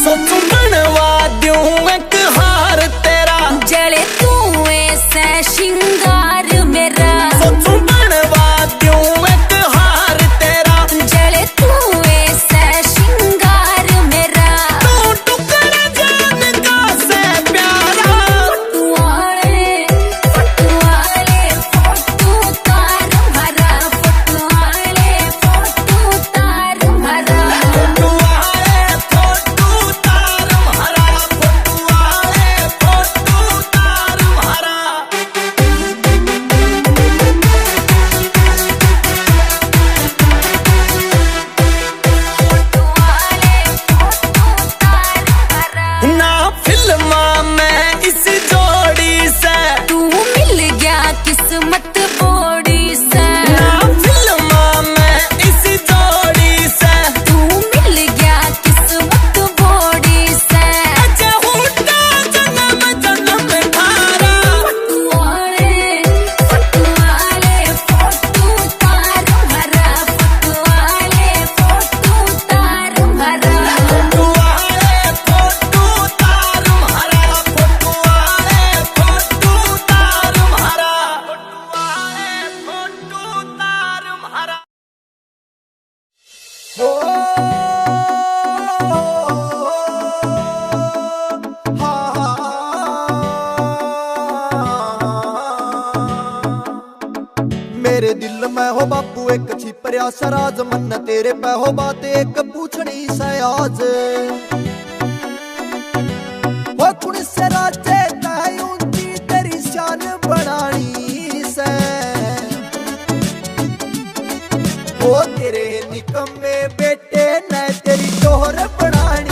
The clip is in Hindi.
सोचू बनवा दूं एक हार तेरा, जले तू ऐसा श्रृंगार मेरा। सोचू बनवा दूं एक हार तेरा, जले तू ऐसा श्रृंगार मेरा। तू टुकड़ा जान का से प्यारा। फटुआले फोटो तार भरा, फटुआले फोटो तार भरा। फटुआले फोटो तार भरा, फटुआले फोटो तार भरा। ना फिल्मा में इस जोड़ी से तू मिल गया किस्मत बोड़ी से। ना फिल्मा में इस जोड़ी से तू मिल गया किस्मत बोड़ी से। अच्छा होता जन्म जन्म धारा। फटुआले फोटो तार भरा, फटुआले फोटो तार भरा। फटुआले फोटो तार भरा, फटुआले फोटो तार भरा, फटुआले फोटो तार भरा। मेरे दिल में हो बापू एक छिपरिया सराज, मन तेरे पे हो बात एक पूछनी सयाज। हो कुण से राजे तय ऊंची तेरी शान बनानी से। हो तेरे निकम्मे बेटे ने तेरी टोहर बनानी